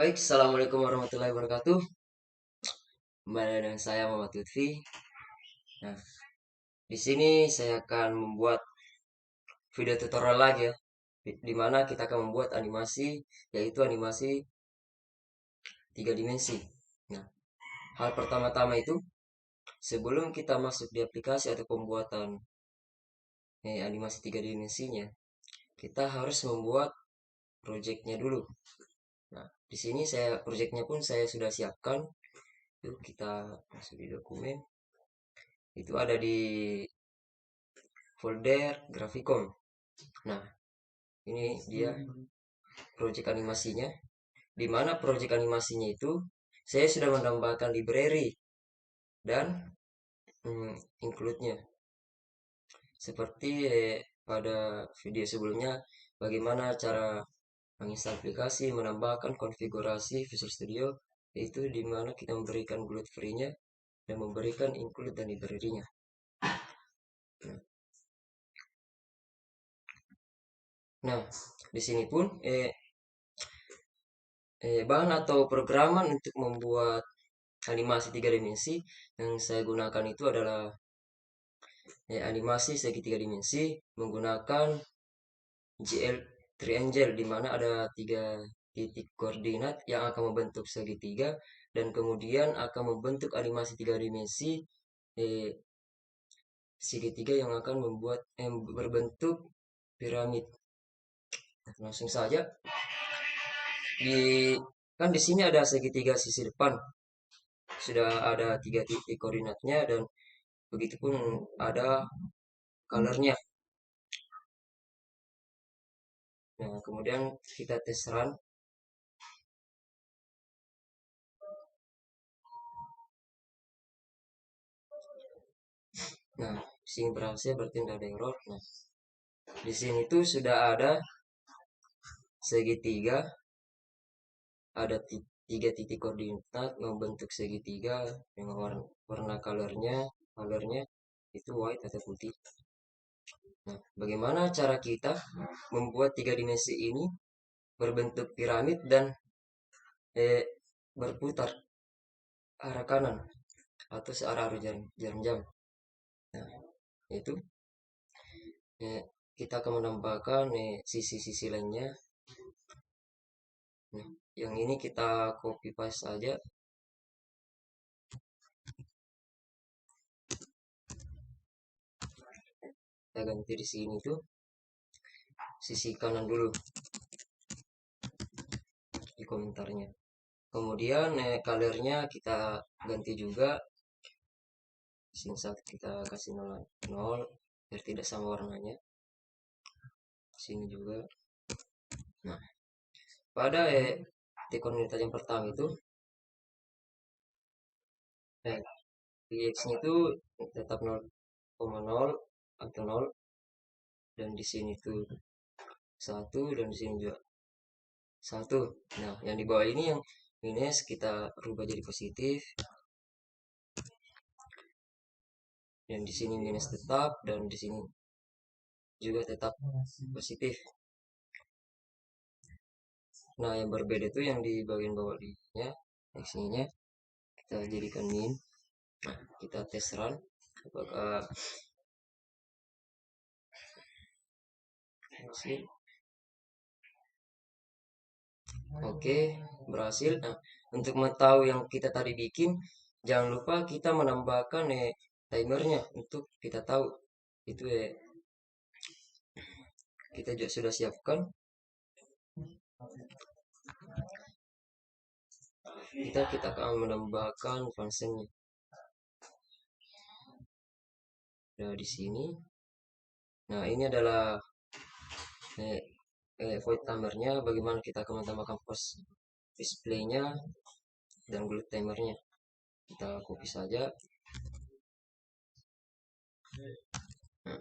Baik, assalamualaikum warahmatullahi wabarakatuh. Kembali dengan saya Muhammad Lutfi. Nah, di sini saya akan membuat video tutorial lagi ya, di mana kita akan membuat animasi, yaitu animasi tiga dimensi. Nah, hal pertama-tama itu sebelum kita masuk di aplikasi atau pembuatan animasi tiga dimensinya, kita harus membuat projectnya dulu. Nah, di sini projectnya pun saya sudah siapkan. Yuk kita masuk di dokumen. Itu ada di folder Graficom. Nah, ini dia project animasinya. Di mana project animasinya itu saya sudah menambahkan library dan include-nya. Seperti pada video sebelumnya, bagaimana cara menginstal aplikasi, menambahkan konfigurasi Visual Studio, yaitu di mana kita memberikan glute free-nya dan memberikan include dan library-nya. Nah, di sini pun bahan atau programan untuk membuat animasi tiga dimensi yang saya gunakan itu adalah animasi segi tiga dimensi menggunakan GL Triangle, di mana ada tiga titik koordinat yang akan membentuk segitiga dan kemudian akan membentuk animasi tiga dimensi segitiga yang akan berbentuk piramid. Nah, langsung saja di kan di sini ada segitiga sisi depan, sudah ada tiga titik koordinatnya dan begitupun ada colornya. Nah, kemudian kita tes run. Nah, di sini berhasil, berarti tidak ada error. Nah, di sini tuh sudah ada segitiga, ada tiga titik koordinat membentuk segitiga dengan warna colornya itu white atau putih. Nah, bagaimana cara kita membuat tiga dimensi ini berbentuk piramid dan eh, berputar arah kanan atau searah jarum jam. Nah, itu kita akan menambahkan sisi-sisi lainnya. Nah, yang ini kita copy paste saja. Kita ganti di sini tuh sisi kanan dulu di komentarnya. Kemudian colornya kita ganti juga. Sini saat kita kasih 0 biar tidak sama warnanya. Sini juga. Nah, pada di komunitas yang pertama itu x-nya itu tetap 0,0 atau 0 dan di sini tuh 1 dan di sini juga 1. Nah, yang di bawah ini yang minus kita rubah jadi positif. Dan di sini minus tetap dan di sini juga tetap positif. Nah, yang berbeda itu yang di bagian bawahnya, x-nya kita jadikan min. Nah, kita tes run apakah hasil. Oke, berhasil. Nah, untuk mengetahui yang kita tadi bikin, jangan lupa kita menambahkan timernya untuk kita tahu itu kita juga sudah siapkan. Kita akan menambahkan functionnya. Nah, di sini. Nah, ini adalah void timernya. Bagaimana kita akan menambahkan post displaynya dan glue timernya. Kita copy saja. Nah,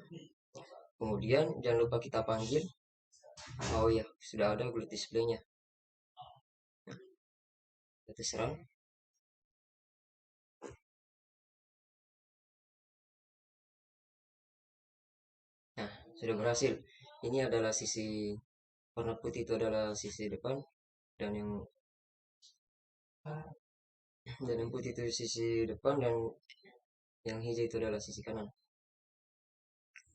kemudian jangan lupa kita panggil. Oh ya, sudah ada glue displaynya. Nah, kita serang. Nah, sudah berhasil. Ini adalah sisi warna putih, itu adalah sisi depan dan yang Dan yang putih itu sisi depan dan yang hijau itu adalah sisi kanan.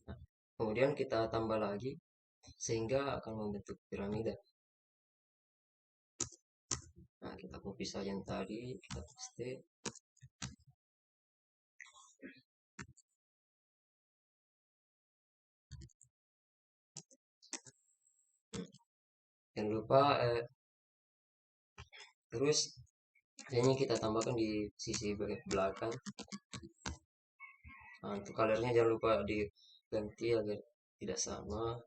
Nah, kemudian kita tambah lagi sehingga akan membentuk piramida. Nah, kita copy saja yang tadi, kita paste. Jangan lupa terus ini kita tambahkan di sisi belakang. Nah, untuk colornya jangan lupa diganti agar tidak sama.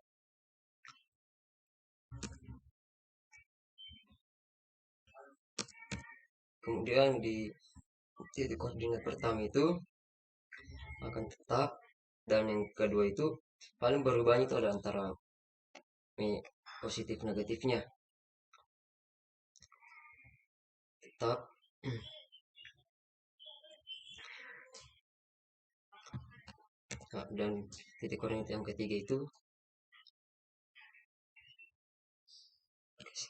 Kemudian di titik koordinat pertama itu akan tetap, dan yang kedua itu paling berubahnya itu ada antara positif negatifnya tetap. Nah, dan titik koordinat yang ketiga itu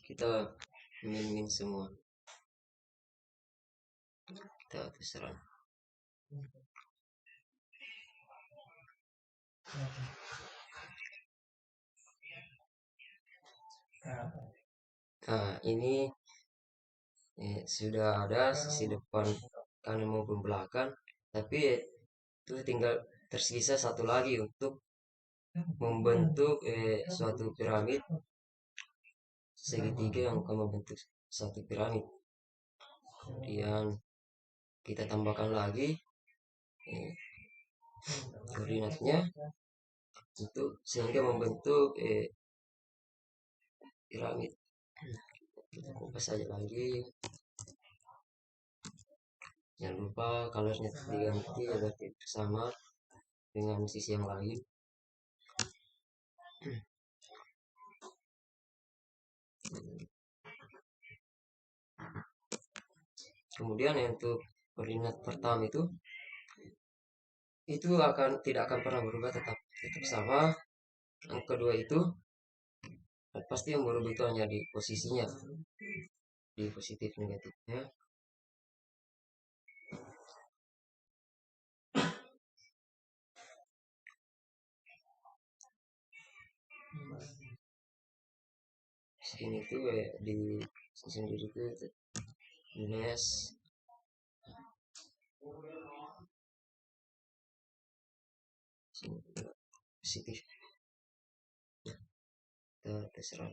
kita min semua, kita terserah. Nah, ini sudah ada sisi depan kanan maupun belakang, tapi itu tinggal tersisa satu lagi untuk membentuk suatu piramid segitiga yang akan membentuk satu piramid. Kemudian kita tambahkan lagi koordinatnya untuk sehingga membentuk piramid. Kita kupas saja lagi. Jangan lupa colornya diganti agar tidak sama dengan sisi yang lain. Kemudian untuk koordinat pertama itu tidak akan pernah berubah, tetap sama. Yang kedua itu pasti yang berubah itu hanya di posisinya, di positif negatifnya. Sini tuh di sendiri itu minus sini positif, kita terserah.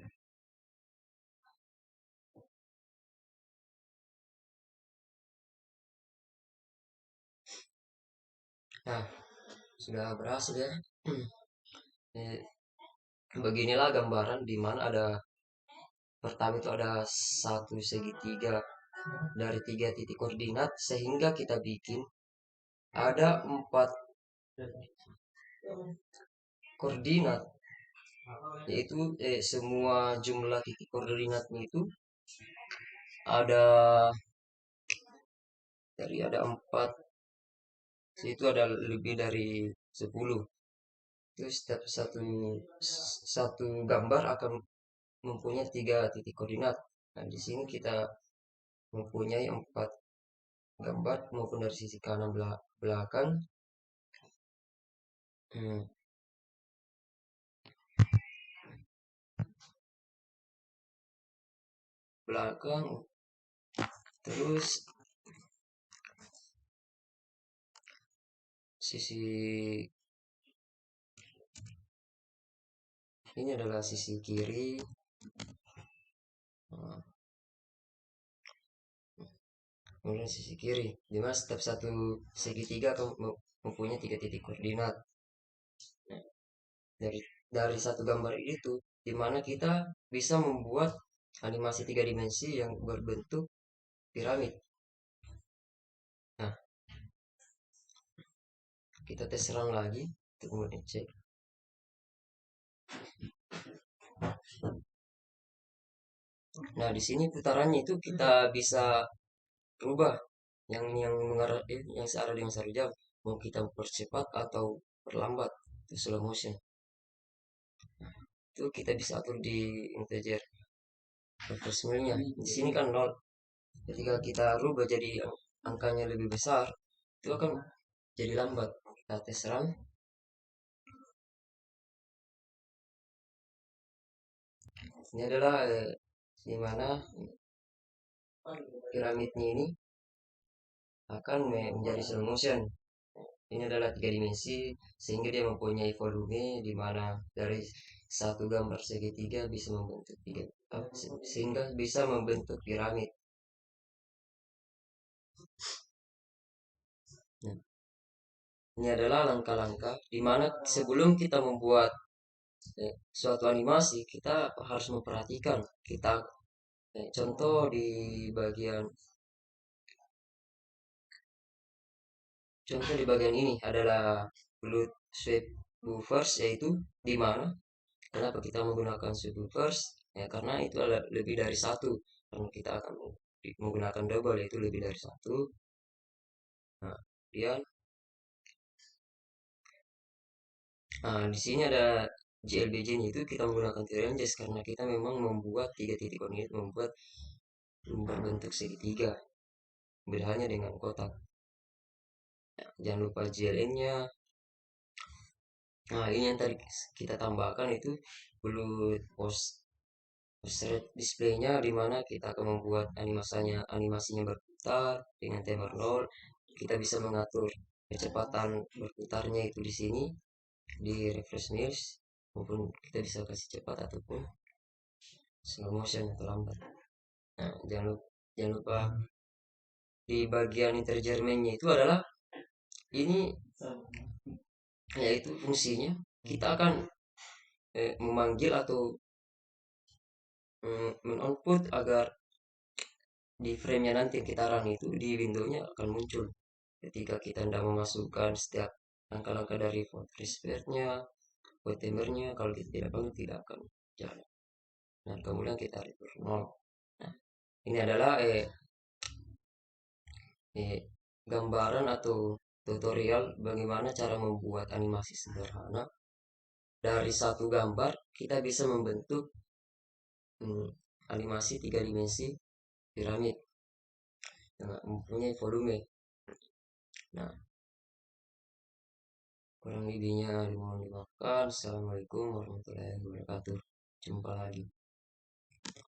Nah, sudah berhasil ya. Beginilah gambaran di mana ada pertama itu ada satu segitiga dari 3 titik koordinat, sehingga kita bikin ada 4 koordinat, yaitu semua jumlah titik koordinatnya itu ada ada 4, itu ada lebih dari 10. Terus setiap satu gambar akan mempunyai 3 titik koordinat. Nah, di sini kita mempunyai 4 gambar maupun dari sisi kanan belakang. Belakang, terus sisi ini adalah sisi kiri. Kemudian sisi kiri, dimana setiap satu segitiga akan mempunyai 3 titik koordinat. Nah, dari satu gambar itu, dimana kita bisa membuat animasi 3 dimensi yang berbentuk piramid. Nah, kita tes run lagi untuk mengecek. Nah, di sini putarannya itu kita bisa rubah yang mengarah yang searah dengan satu jam, mau kita percepat atau perlambat, itu slow motion. Itu kita bisa atur di integer reverse millnya. Di sini kan 0. Ketika kita rubah jadi angkanya lebih besar, itu akan jadi lambat. Kita tes run. Ini adalah di mana piramidnya ini akan menjadi slow motion. Ini adalah tiga dimensi sehingga dia mempunyai volume di mana dari satu gambar segitiga bisa membentuk tiga sehingga bisa membentuk piramid. Nah, ini adalah langkah-langkah di mana sebelum kita membuat suatu animasi kita harus memperhatikan kita contoh di bagian ini adalah blood sweep buffers, yaitu di mana kenapa kita menggunakan sweep buffers ya karena itu adalah lebih dari satu, karena kita akan menggunakan double yaitu lebih dari satu. Nah, kemudian di sini ada GLBJ-nya, itu kita menggunakan ranges karena kita memang membuat tiga titik koordinat, membuat berbentuk segitiga, bedanya dengan kotak. Nah, jangan lupa GLN-nya. Nah, ini yang tadi kita tambahkan itu perlu post display-nya, di mana kita akan membuat animasinya berputar dengan timer 0. Kita bisa mengatur kecepatan berputarnya itu di sini di refresh mirrors, maupun kita bisa kasih cepat ataupun slow motion atau lambat. Nah, jangan lupa di bagian interjermennya itu adalah ini, yaitu fungsinya kita akan memanggil atau men-output agar di frame-nya nanti yang kita run itu di window-nya akan muncul ketika kita hendak memasukkan setiap langkah-langkah dari FreeSpare-nya, timernya. Kalau kita tidak bangun tidak akan jalan. Nah, kemudian kita return 0. Nah, ini adalah gambaran atau tutorial bagaimana cara membuat animasi sederhana. Dari satu gambar kita bisa membentuk animasi tiga dimensi piramid yang mempunyai volume. Nah, kurang lebihnya dimohon dimaafkan. Assalamualaikum warahmatullahi wabarakatuh. Jumpa lagi.